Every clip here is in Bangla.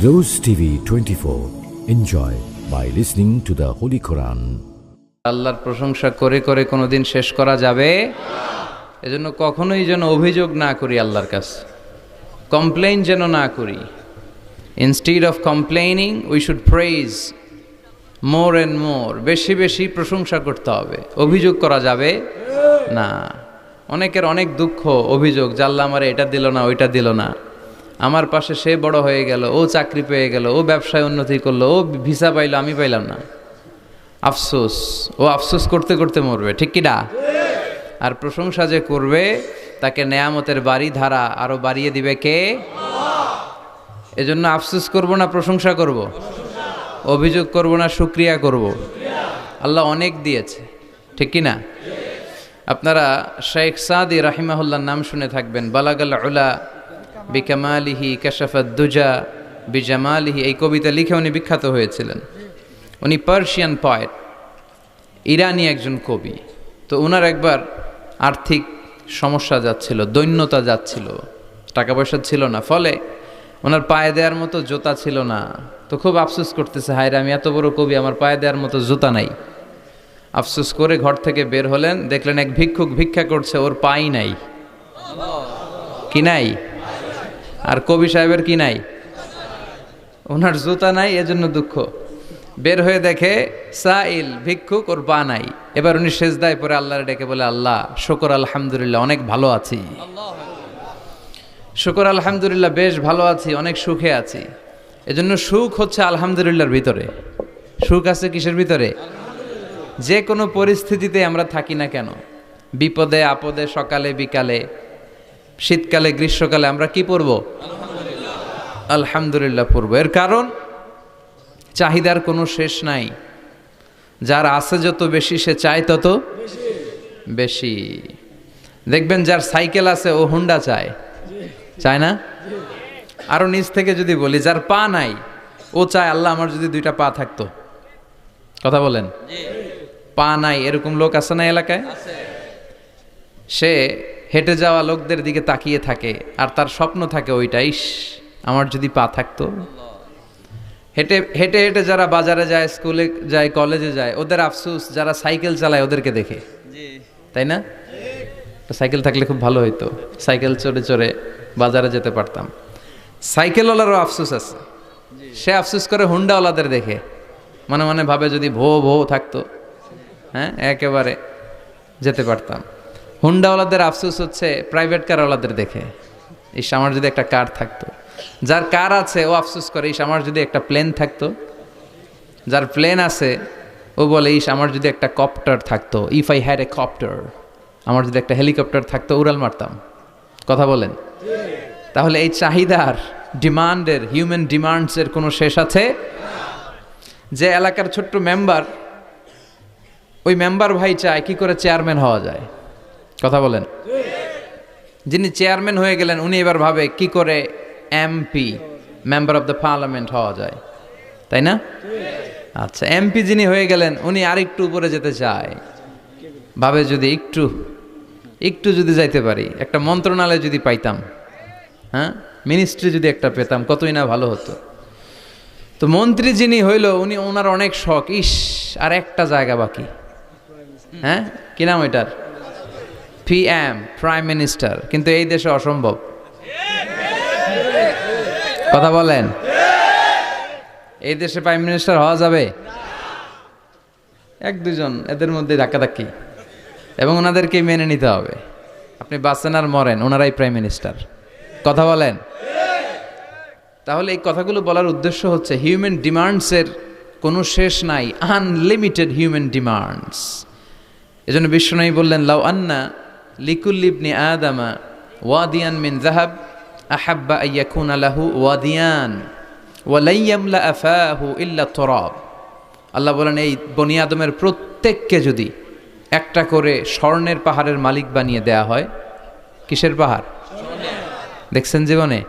Rose TV 24. Enjoy by listening to the Holy Quran. আল্লাহর প্রশংসা করে করে কোনোদিন শেষ করা যাবে না। এজন্য কখনোই যেন অভিযোগ না করি আল্লাহর কাছে, কমপ্লেইন যেন না করি। Instead of complaining we should praise more and more. বেশি বেশি প্রশংসা করতে হবে, অভিযোগ করা যাবে না। অনেকের অনেক দুঃখ, অভিযোগ, জাল্লা আমারে এটা দিল না, ওইটা দিল না, আমার পাশে সে বড় হয়ে গেল, ও চাকরি পেয়ে গেল, ও ব্যবসায় উন্নতি করলো, ও ভিসা পাইলো, আমি পাইলাম না। আফসোস, ও আফসোস করতে করতে মরবে, ঠিক কি না? আর প্রশংসা যে করবে তাকে নেয়ামতের বাড়ি ধারা আরো বাড়িয়ে দিবে কে? এজন্য আফসোস করব না, প্রশংসা করব, অভিযোগ করব না, শুকরিয়া করব। আল্লাহ অনেক দিয়েছে, ঠিক কি না? আপনারা শেখ সাদি রাহিমাহুল্লাহর নাম শুনে থাকবেন। বালাগাল উলা বিকামালিহি কাশাফাদ দুজা বিজামালিহি, এই কবিতা লিখে উনি বিখ্যাত হয়েছিলেন। উনি পার্সিয়ান পয়েট, ইরানি একজন কবি। তো ওনার একবার আর্থিক সমস্যা যাচ্ছিল, দৈন্যতা যাচ্ছিল, টাকা পয়সা ছিল না, ফলে ওনার পায়ে দেওয়ার মতো জুতা ছিল না। তো খুব আফসোস করতেছে, হায় রে, আমি এত বড় কবি, আমার পায়ে দেওয়ার মতো জুতা নাই। আফসোস করে ঘর থেকে বের হলেন, দেখলেন এক ভিক্ষুক ভিক্ষা করছে, ওর পাই নাই। কি নাই? আর কবি সাহেবের কি নাই? ওনার জুতা নাই, এজন্য দুঃখ। বের হয়ে দেখে সাইল ভিক্ষুক, ওর পা নাই। এবার উনি সেজদায় পরে আল্লাহর ডেকে বলে, আল্লাহ শুকর আলহামদুলিল্লাহ, অনেক ভালো আছি। শুকর আলহামদুলিল্লাহ, বেশ ভালো আছি, অনেক সুখে আছি। এজন্য সুখ হচ্ছে আলহামদুলিল্লাহর ভিতরে। সুখ আছে কিসের ভিতরে? যে কোনো পরিস্থিতিতে আমরা থাকি না কেন, বিপদে আপদে, সকালে বিকালে, শীতকালে গ্রীষ্মকালে, আমরা কি পড়ব? আলহামদুলিল্লাহ পড়ব। এর কারণ চাহিদার কোনো শেষ নাই। যার আছে যত বেশি, সে চায় তত বেশি। দেখবেন যার সাইকেল আছে ও হুন্ডা চায়, চায় না? আরো নিচ থেকে যদি বলি, যার পা নাই ও চায়, আল্লাহ আমার যদি দুইটা পা থাকতো। কথা বলেন। পা নাই এরকম লোক আছে না এলাকায়? সে হেঁটে যাওয়া লোকদের দিকে তাকিয়ে থাকে, আর তার স্বপ্ন থাকে ওইটা, ইস আমার যদি পা থাকতো। হেঁটে হেঁটে হেঁটে যারা বাজারে যায়, স্কুলে যায়, কলেজে যায়, ওদের আফসোস যারা সাইকেল চালায় ওদেরকে দেখে, তাই না? সাইকেল থাকলে খুব ভালো হইতো, সাইকেল চড়ে চড়ে বাজারে যেতে পারতাম। সাইকেলওয়ালারও আফসোস আছে, সে আফসোস করে হুন্ডাওয়ালাদের দেখে, মনে মনে ভাবে যদি ভো ভো থাকতো, হ্যাঁ একেবারে যেতে পারতাম। হুন্ডাওয়ালাদের আফসোস হচ্ছে প্রাইভেট কারওয়ালাদের দেখে, ইস আমার যদি একটা কার থাকতো। যার কার আছে ও আফসোস করে, ইস আমার যদি একটা প্লেন থাকতো। যার প্লেন আছে ও বলে, ইস আমার যদি একটা কপ্টার থাকতো, if I had a copter, আমার যদি একটা হেলিকপ্টার থাকতো, উড়াল মারতাম। কথা বলেন। তাহলে এই চাহিদার, ডিমান্ডের, হিউম্যান ডিমান্ডসের কোনো শেষ আছে? যে এলাকার ছোট্ট মেম্বার, ওই মেম্বার ভাই চায় কি করে চেয়ারম্যান হওয়া যায়। কথা বলেন। যিনি চেয়ারম্যান হয়ে গেলেন, উনি এবার ভাবে কি করে MP, member of the parliament হওয়া যায়, তাই না? আচ্ছা, এমপি যিনি হয়ে গেলেন, উনি আরেকটু উপরে যেতে চায়, ভাবে যদি একটু একটু যদি যাইতে পারি, একটা মন্ত্রণালয় যদি পাইতাম, হ্যাঁ মিনিস্ট্রি যদি একটা পেতাম, কতই না ভালো হতো। তো মন্ত্রী যিনি হইল, উনি, ওনার অনেক শখ, ইস আর একটা জায়গা বাকি। হ্যাঁ কি নাম ওইটার? PM, prime minister. কিন্তু এই দেশে অসম্ভব। কথা বলেন। এই দেশে প্রাইম মিনিস্টার হওয়া যাবে? এক দুজন এদের মধ্যে ধাক্কাধাক্কি, এবং ওনাদেরকে মেনে নিতে হবে। আপনি বাঁচেন আর মরেন, ওনারাই প্রাইম মিনিস্টার। কথা বলেন। তাহলে এই কথাগুলো বলার উদ্দেশ্য হচ্ছে, হিউম্যান ডিমান্ডসের কোনো শেষ নাই, আনলিমিটেড হিউম্যান ডিমান্ডস। এজন্য বিশ্বনবী বললেন, লাউ আন্না লিকুল্লি ইবনি আদামা ওয়াদিয়ান মিন যাহাব আহাব্বা আইয়াকুনা লাহু ওয়াদিয়ান ওয়া লা ইয়ামলা আফাহু ইল্লা তুরাব। আল্লাহ বলেন, এই বনি আদমের প্রত্যেককে যদি একটা করে স্বর্ণের পাহাড়ের মালিক বানিয়ে দেয়া হয়। কিসের পাহাড় দেখছেন জীবনে?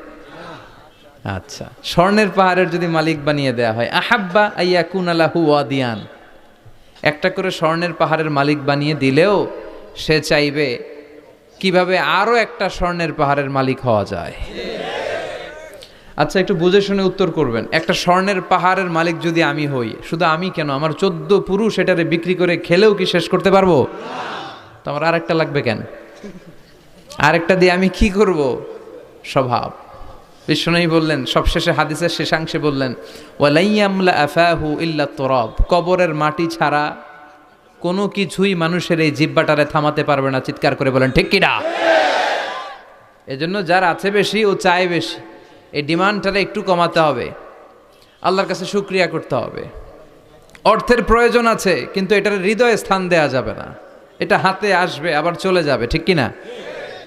আচ্ছা, স্বর্ণের পাহাড়ের যদি মালিক বানিয়ে দেয়া হয়, আহাব্বা আইয়াকুনা লাহু ওয়াদিয়ান, একটা করে স্বর্ণের পাহাড়ের মালিক বানিয়ে দিলেও সে চাইবে কিভাবে আরো একটা স্বর্ণের পাহাড়ের মালিক হওয়া যায়। আচ্ছা, একটু বুঝে শুনে উত্তর করবেন। একটা স্বর্ণের পাহাড়ের মালিক যদি আমি হই, শুধু আমি কেন, আমার 14 পুরুষ এটারে বিক্রি করে খেলেও কি শেষ করতে পারবো? তো আমার আরেকটা লাগবে কেন? আরেকটা দিয়ে আমি কি করব? স্বভাব। বিশ্বনবী বললেন, সবশেষে হাদিসের শেষাংশে বললেন, ওয়ালাইয়ামলা আফাহু ইল্লা তুরাব, কবরের মাটি ছাড়া কোনো কিছুই মানুষের এই জিহ্বাটারে থামাতে পারবে না। চিৎকার করে বলেন ঠিক কিনা? এজন্য যার আছে বেশি ও চায় বেশি, এই ডিমান্ডটারে একটু কমাতে হবে, আল্লাহর কাছে শুকরিয়া করতে হবে। অর্থের প্রয়োজন আছে, কিন্তু এটার হৃদয়ে স্থান দেয়া যাবে না। এটা হাতে আসবে আবার চলে যাবে, ঠিক কিনা?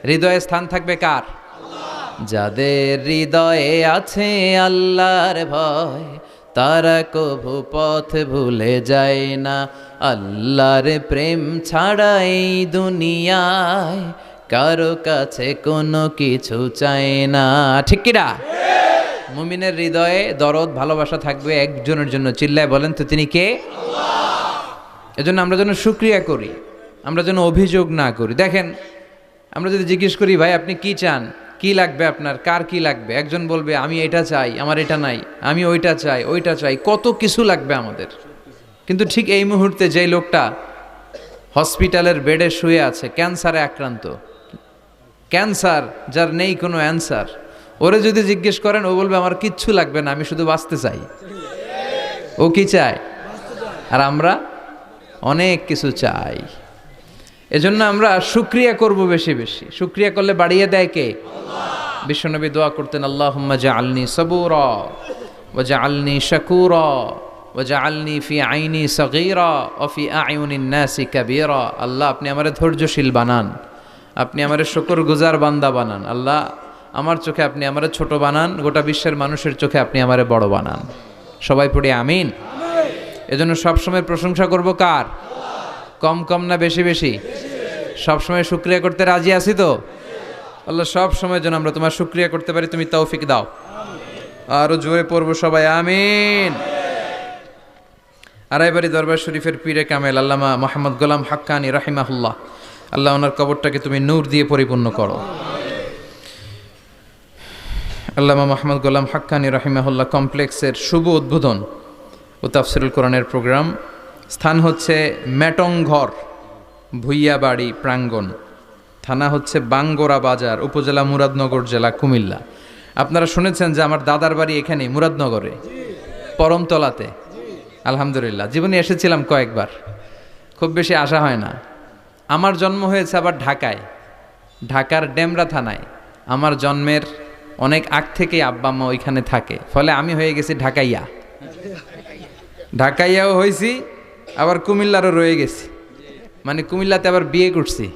হৃদয়ে স্থান থাকবে কার? যাদের হৃদয়ে আছে আল্লাহর ভয়, তারা কভু পথ ভুলে যায় না। আল্লাহর প্রেম ছাড়া এই দুনিয়ায় কারো কাছে কোনো কিছু চায় না, ঠিক কিনা? মুমিনের হৃদয়ে দরদ ভালোবাসা থাকবে একজনের জন্য। চিল্লায় বলেন তো তিনি কে? এজন্য আমরা যেন শুকরিয়া করি, আমরা যেন অভিযোগ না করি। দেখেন, আমরা যদি জিজ্ঞেস করি, ভাই আপনি কি চান, কি লাগবে আপনার, কার কি লাগবে, একজন বলবে আমি এটা চাই, আমার এটা নাই, আমি ওইটা চাই, ওইটা চাই, কত কিছু লাগবে আমাদের। কিন্তু ঠিক এই মুহূর্তে যেই লোকটা হসপিটালের বেডে শুয়ে আছে, ক্যান্সারে আক্রান্ত, ক্যান্সার যার নেই কোনো অ্যান্সার, ওরে যদি জিজ্ঞেস করেন, ও বলবে আমার কিচ্ছু লাগবে না, আমি শুধু বাঁচতে চাই। ও কি চায়? আর আমরা অনেক কিছু চাই। এজন্য আমরা শুকরিয়া করব বেশি বেশি। শুকরিয়া করলে বাড়িয়ে দেয় কে? বিশ্বনবী দোয়া করতেন, আল্লাহুম্মা জাআলনি সাবুরা ওয়া জাআলনি শাকুরা ওয়া জাআলনি ফি আইনি সগীরা ওয়া ফি আয়ুনিন নাসি কাবীরা। আল্লাহ আপনি আমারে ধৈর্যশীল বানান, আপনি আমারে শুকরগুজার বান্দা বানান। আল্লাহ আমার চোখে আপনি আমারে ছোট বানান, গোটা বিশ্বের মানুষের চোখে আপনি আমারে বড় বানান। সবাই পড়ি আমিন। এজন্য সবসময় প্রশংসা করব কার? কম কম না বেশি বেশি? সবসময় শুকরিয়া করতে রাজি আছি তো? আল্লাহ সব সময় যেন আমরা তোমার শুকরিয়া করতে পারি, তুমি তৌফিক দাও। আরো জোরে পড়বো সবাই আমিন। আড়াইবাড়ি দরবার শরীফের পীরে কামেল আল্লামা মোহাম্মদ গোলাম হাক্কানি রাহিমাহুল্লাহ, আল্লাহ ওনার কবরটাকে তুমি নূর দিয়ে পরিপূর্ণ করো। আল্লামা মোহাম্মদ গোলাম হাক্কানি রাহিমাহুল্লাহ কমপ্লেক্সের শুভ উদ্বোধন ও তাফসিরুল কোরআনের প্রোগ্রাম। স্থান হচ্ছে মেটংঘর ভুইয়াবাড়ি প্রাঙ্গণ, থানা হচ্ছে বাঙ্গোরা বাজার, উপজেলা মুরাদনগর, জেলা কুমিল্লা। আপনারা শুনেছেন যে আমার দাদার বাড়ি এখানে মুরাদনগরে পরমতলাতে। আলহামদুলিল্লাহ, জীবনে এসেছিলাম কয়েকবার, খুব বেশি আসা হয় না। আমার জন্ম হয়েছে আবার ঢাকায়, ঢাকার ডেমরা থানায়। আমার জন্মের অনেক আগ থেকেই আব্বা আম্মা ওইখানে থাকে, ফলে আমি হয়ে গেছি ঢাকাইয়া। ঢাকাইয়াও হয়েছি, আবার কুমিল্লারও রয়ে গেছি, মানে কুমিল্লাতে আবার বিয়ে করছি।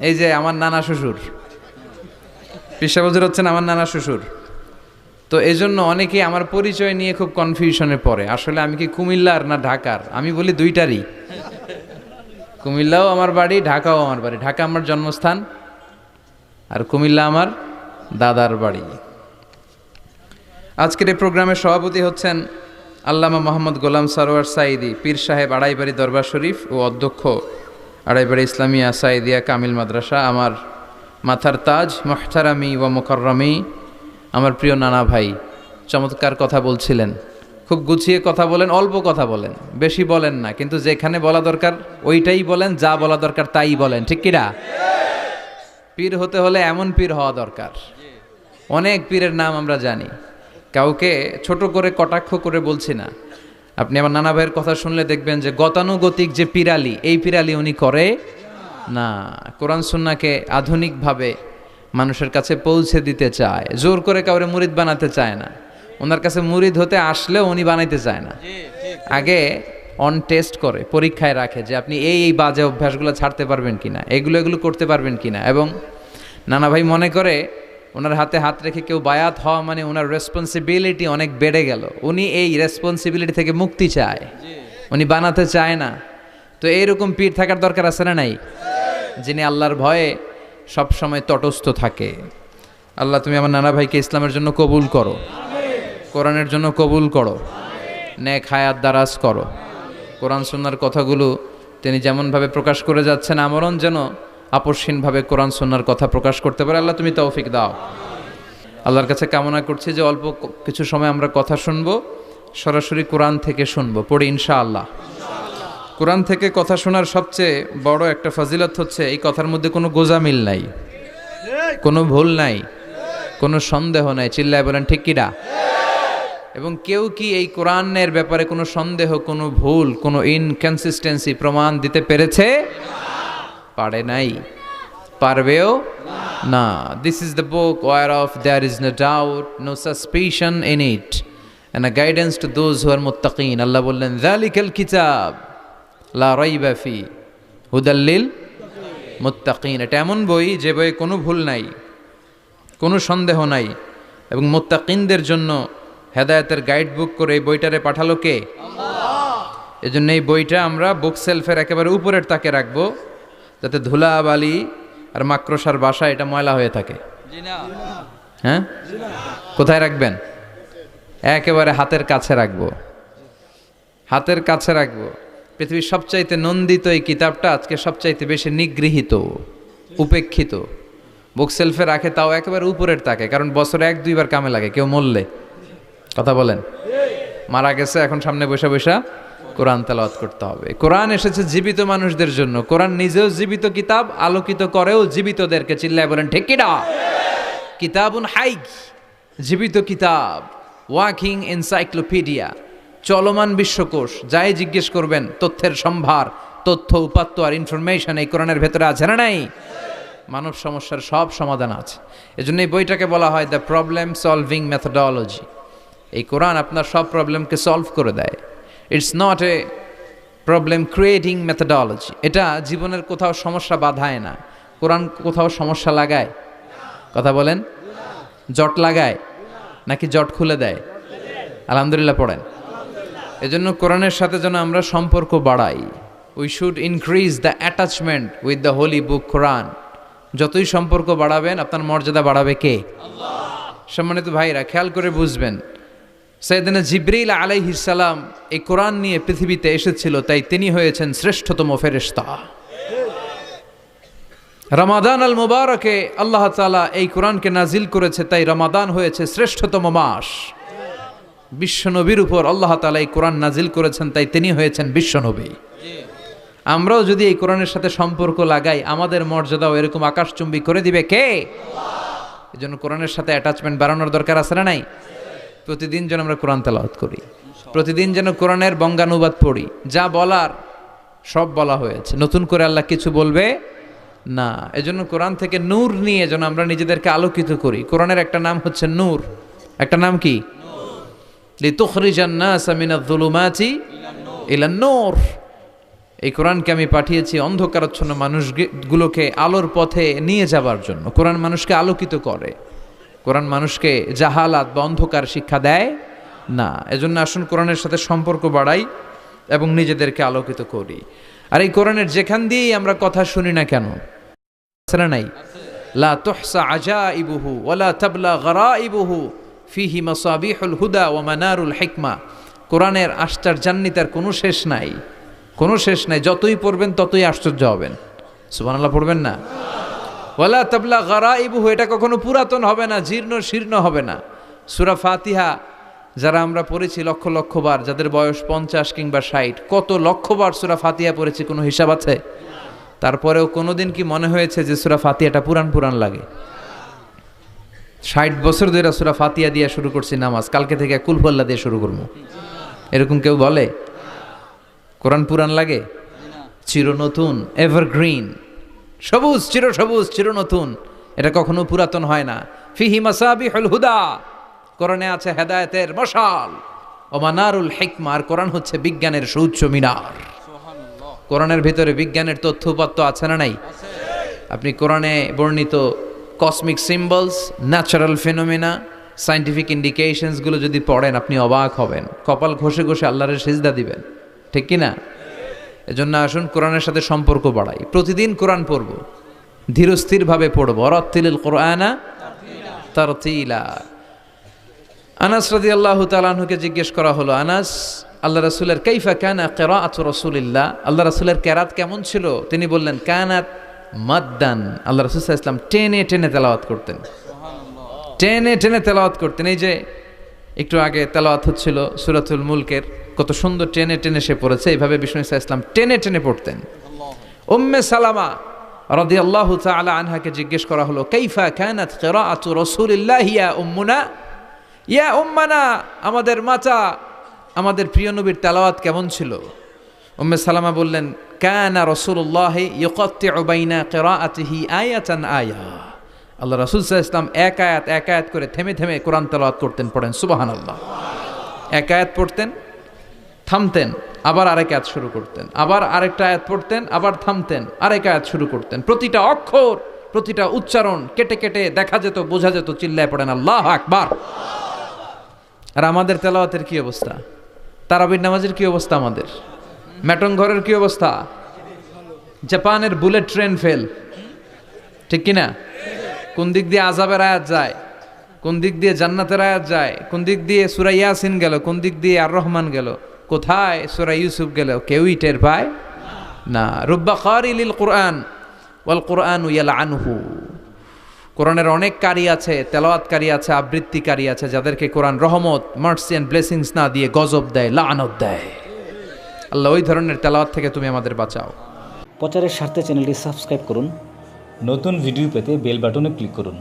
এই যে আমার নানা শ্বশুর, পেশা বছর হচ্ছেন আমার নানা শ্বশুর। তো এই জন্য অনেকেই আমার পরিচয় নিয়ে খুব কনফিউশনে পড়ে, আসলে আমি কি কুমিল্লার না ঢাকার। আমি বলি দুইটারই, কুমিল্লাও আমার বাড়ি, ঢাকাও আমার বাড়ি। ঢাকা আমার জন্মস্থান, আর কুমিল্লা আমার দাদার বাড়ি। আজকের এই প্রোগ্রামের সভাপতি হচ্ছেন আল্লামা মোহাম্মদ গোলাম সরোয়ার সাঈদী, পীর সাহেব, আড়াইবাড়ি দরবার শরীফ ও অধ্যক্ষ আড়াইবাড়ি ইসলামিয়া সাঈদিয়া কামিল মাদ্রাসা। আমার মাথার তাজ, মুহতারামি ওয়া মুকাররামি, আমার প্রিয় নানা ভাই চমৎকার কথা বলছিলেন, খুব গুছিয়ে কথা বলেন, অল্প কথা বলেন, বেশি বলেন না, কিন্তু যেখানে বলা দরকার ওইটাই বলেন, যা বলা দরকার তাই বলেন, ঠিক কিনা? পীর হতে হলে এমন পীর হওয়া দরকার। অনেক পীরের নাম আমরা জানি, কাউকে ছোট করে কটাক্ষ করে বলছি না। আপনি আমার নানা ভাইয়ের কথা শুনলে দেখবেন যে গতানুগতিক যে পিরালি, এই পিরালি উনি করে না। কোরআন সুন্নাহকে আধুনিকভাবে মানুষের কাছে পৌঁছে দিতে চায়, জোর করে কাউরে মুরিদ বানাতে চায় না। ওনার কাছে মুরিদ হতে আসলেও উনি বানাইতে চায় না, আগে অন টেস্ট করে, পরীক্ষায় রাখে যে আপনি এই বাজে অভ্যাসগুলো ছাড়তে পারবেন কিনা, এগুলো করতে পারবেন কিনা। এবং নানা ভাই মনে করে ওনার হাতে হাত রেখে কেউ বায়াত হওয়া মানে ওনার রেসপন্সিবিলিটি অনেক বেড়ে গেল। উনি এই রেসপন্সিবিলিটি থেকে মুক্তি চায়, উনি বানাতে চায় না। তো এইরকম পীর থাকার দরকার আছে না নাই? যিনি আল্লাহর ভয়ে সব সময় তটস্থ থাকে। আল্লাহ তুমি আমার নানা ভাইকে ইসলামের জন্য কবুল করো, কোরআনের জন্য কবুল করো, নেক হায়াত দারাজ করো। কোরআন সুন্নাহর কথাগুলো তিনি যেমনভাবে প্রকাশ করে যাচ্ছেন, আমরণ যেন আপসহীনভাবে কোরআন সুন্নাহর কথা প্রকাশ করতে পারে। আল্লাহ তুমি তৌফিক দাও। আল্লাহর কাছে কামনা করছি যে অল্প কিছু সময় আমরা কথা শুনবো, সরাসরি কোরআন থেকে শুনবো, পড়ি ইনশাআল্লাহ। কোরআন থেকে কথা শোনার সবচেয়ে বড় একটা ফজিলত হচ্ছে এই কথার মধ্যে কোনো গোজামিল নাই, কোনো ভুল নাই, কোনো সন্দেহ নাই। চিল্লায় বলেন ঠিক কিনা? এবং কেউ কি এই কোরআনের ব্যাপারে কোনো সন্দেহ, কোনো ভুল, কোনো ইনকনসিস্টেন্সি প্রমাণ দিতে পেরেছে? পারে নাই, পারবেও না। This is the book whereof there is no doubt, no suspicion in it, and a guidance to those who are muttaqin. আল্লাহ বললেন যালিকাল কিতাব লা রাইবা ফি হুদাল লিল মুত্তাকিন। এটা এমন বই যে বইয়ে কোনো ভুল নাই, কোনো সন্দেহ নাই, এবং মুত্তাকিনদের জন্য হেদায়েতের গাইড বুক করে এই বইটারে পাঠালো কে? আল্লাহ। এজন্য এই বইটা আমরা বুক সেলফের একেবারে উপরের তাকে রাখবো, যাতে ধুলা বালি আর মাকড়সার বাসা এটা ময়লা হয়ে থাকে। হ্যাঁ, কোথায় রাখবেন? একেবারে হাতের কাছে রাখবো, হাতের কাছে রাখবো। পৃথিবীর সবচাইতে নন্দিত এই কিতাবটা আজকে সবচাইতে বেশি নিগৃহীত, উপেক্ষিত। বুক সেলফে রাখে, তাও একেবারে উপরের তাকে, কারণ বছরে 1-2 বার কামে লাগে। কেউ মরলে, কথা বলেন, মারা গেছে, এখন সামনে বসে বসে কোরআন তেলাওয়াত করতে হবে। কোরআন এসেছে জীবিত মানুষদের জন্য। কোরআন নিজেও জীবিত কিতাব, আলোকিত করেও জীবিতদেরকে। চিল্লায় বলেন ঠিক কিনা? কিতাবুন হাই, জীবিত কিতাব, ওয়াকিং এনসাইক্লোপিডিয়া, চলমান বিশ্বকোষ। যাই জিজ্ঞেস করবেন তথ্যের সম্ভার, তথ্য উপাত্ত আর ইনফরমেশন এই কোরআনের ভেতরে আছে না নাই? মানব সমস্যার সব সমাধান আছে। এজন্য এই বইটাকে বলা হয় দ্য প্রবলেম সলভিং মেথোডোলজি। এই কোরআন আপনার সব প্রবলেমকে সলভ করে দেয়। It's not a problem creating methodology. এটা জীবনের কোথাও সমস্যা বাধায় না। কোরআন কোথাও সমস্যা লাগায়? কথা বলেন, জট লাগায় নাকি জট খুলে দেয়? আলহামদুলিল্লাহ পড়েন। এজন্য কোরআনের সাথে যেন আমরা সম্পর্ক বাড়াই। We should increase the attachment with the holy book Quran. যতই সম্পর্ক বাড়াবেন আপনার মর্যাদা বাড়াবে কে? আল্লাহ। সম্মানিত ভাইরা, খেয়াল করে বুঝবেন, সাইয়েদনা জিবরিল আলাইহিস সালাম এই কোরআন নিয়ে পৃথিবীতে এসেছিল, তাই তিনি হয়েছেন শ্রেষ্ঠতম ফেরেশতা। রমাদান আল মুবারকে আল্লাহ তাআলা এই কোরআনকে নাজিল করেছে, তাই রমাদান হয়েছে শ্রেষ্ঠতম মাস। বিশ্বনবীর উপর আল্লাহ তাআলা এই কোরআন নাজিল করেছেন, তাই তিনি হয়েছেন বিশ্বনবী। আমরাও যদি এই কোরআনের সাথে সম্পর্ক লাগাই, আমাদের মর্যাদাও এরকম আকাশচুম্বী করে দিবে কে? আল্লাহ। এজন্য কোরআনের সাথে অ্যাটাচমেন্ট বাড়ানোর দরকার আছে না নাই? প্রতিদিন যেন আমরা কোরআন তেলাওয়াত করি, প্রতিদিন যেন কোরআনের বঙ্গানুবাদ পড়ি। যা বলার সব বলা হয়েছে, নতুন করে আল্লাহ কিছু বলবে না। এজন্য কোরআন থেকে নূর নিয়ে যেন আমরা নিজেদেরকে আলোকিত করি। কোরআনের একটা নাম হচ্ছে নূর, একটা নাম কি? লিতুখরিজান নাসা মিনাজ যুলুমাতি ইলান নূর। এই কোরআনকে আমি পাঠিয়েছি অন্ধকারাচ্ছন্ন মানুষগুলোকে আলোর পথে নিয়ে যাবার জন্য। কোরআন মানুষকে আলোকিত করে, কোরআন মানুষকে জাহালাত বা অন্ধকার শিক্ষা দেয় না। এজন্য আসুন কোরআনের সাথে সম্পর্ক বাড়াই এবং নিজেদেরকে আলোকিত করি। আর এই কোরআনের যেখান দিয়েই আমরা কথা শুনি না কেন, নাই লা তুহসা আজাইবুহু ওয়ালা তাবলা গরাইবুহু ফিহি মাসাবিহুল হুদা ওয়া মানারুল হিকমা। কোরআনের আশ্চর্যান্বিতার কোনো শেষ নাই, কোনো শেষ নাই। যতই পড়বেন ততই আশ্চর্য হবেন। সুবহানাল্লাহ পড়বেন না? ওয়ালা তাবলা গরাইবুহু, এটা কখনো পুরাতন হবে না, জীর্ণ শীর্ণ হবে না। সূরা ফাতিহা যারা আমরা পড়েছি লক্ষ লক্ষ বার, যাদের বয়স 50 কিংবা 60, কত লক্ষবার সূরা ফাতিহা পড়েছি, কোনো হিসাব আছে? তারপরেও কোনোদিন কি মনে হয়েছে যে সূরা ফাতিহাটা পুরান পুরান লাগে? 60 বছর ধরে সূরা ফাতিহা দিয়ে শুরু করছি নামাজ, কালকে থেকে কুল হুয়াল্লাহ দিয়ে শুরু করবো, এরকম কেউ বলে? কোরআন পুরান লাগে? চির নতুন, এভারগ্রিন, সবুজ, চির সবুজ, চির নতুন। এটা কখনো পুরাতন হয় না। ফিহি মাসাবিহুল হুদা, কোরআনে আছে হেদায়েতের মশাল। ও মানারুল হিকমা, আর কোরআন হচ্ছে বিজ্ঞানের সুউচ্চ মিনার। কোরআনের ভিতরে বিজ্ঞানের তথ্য উপাত্ত আছে না নাই? আপনি কোরআনে বর্ণিত cosmic symbols, natural phenomena, scientific ইন্ডিকেশনসগুলো যদি পড়েন আপনি অবাক হবেন, কপাল ঘষে ঘষে আল্লাহর সিজদা দিবেন, ঠিক কি না? এজন্য আসুন কোরআনের সাথে সম্পর্ক বাড়াই। প্রতিদিন কোরআন পড়ব, ধীরস্থিরভাবে পড়ব। ওয়ারাত্তিলিল কোরআনা তারতিলা। আনাস রাদিয়াল্লাহু তাআলা আনহুকে জিজ্ঞেস করা হলো, আনাস, আল্লাহ রাসূলের কাইফা কানা কিরাআতু রাসূলিল্লাহ, আল্লাহ রাসূলের কিরাত কেমন ছিল? তিনি বললেন কানাত মাদ্দান, আল্লাহ রাসূল সাল্লাল্লাহু আলাইহি ওয়াসাল্লাম টেনে টেনে তেলাওয়াত করতেন। টেনে টেনে তেলাওয়াত করতেন। এই যে একটু আগে তেলাওয়াত হচ্ছিল সূরাতুল মুলকের, কত সুন্দর টেনে টেনে সে পড়েছে। এইভাবে বিষ্ণু ইসা ইসলাম টেনে টেনে পড়তেন। উম্মে সালামা রাদিয়াল্লাহু তাআলা আনহাকে জিজ্ঞেস করা হলো, কাইফা কানাত কিরাআতু রাসূলিল্লাহ ইয়া উম্মুনা, ইয়া উম্মানা, আমাদের মাতা, আমাদের প্রিয় নবীর তেলাওয়াত কেমন ছিল? উম্মে সালামা বললেন, কানা রাসূলুল্লাহ ইয়াকাত্তিউ বাইনা কিরাআতিহি আয়াতান আয়া, আল্লাহ রাসূল সাল্লাল্লাহু আলাইহি ওয়াসাল্লাম এক আয়াত করে থেমে থেমে কোরআন তেলাওয়াত করতেন। পড়েন সুবহানাল্লাহ। এক আয়াত পড়তেন, থামতেন, আবার আরেক আয়াত শুরু করতেন, আবার আরেকটা আয়াত পড়তেন, আবার থামতেন, আরেক আয়াত শুরু করতেন। প্রতিটা অক্ষর, প্রতিটা উচ্চারণ কেটে কেটে দেখা যেত, বোঝা যেত। চিল্লায় পড়েন আল্লাহু আকবার। আর আমাদের তেলাওয়াতের কি অবস্থা? তারাবির নামাজের কি অবস্থা? আমাদের ম্যাটন ঘরের কি অবস্থা? জাপানের বুলেট ট্রেন ফেল, ঠিক কিনা? কোন দিক দিয়ে আযাবের আয়াত যায়, কোন দিক দিয়ে জান্নাতের আয়াত যায়, কোন দিক দিয়ে সূরা ইয়াসিন গেল, কোন দিক দিয়ে আর রহমান গেল, কোথায় সূরা ইউসুফ গেল, কেউই টের পায় না। রুব্বা কারি লিল কুরআন ওয়াল কুরআনু ইয়ালআনহু, কোরআনের অনেক কারি আছে, তেলাওয়াতকারী আছে, আবৃত্তিকারী আছে, যাদেরকে কোরআন রহমত, মার্সি এন্ড ব্লেসিংস না দিয়ে গজব দেয়, লাআনত দেয়। আল্লাহ ওই ধরনের তেলাওয়াত থেকে তুমি আমাদের বাঁচাও। প্রচারের স্বার্থে চ্যানেলটি সাবস্ক্রাইব করুন। নতুন ভিডিও পেতে বেল বাটনে ক্লিক করুন।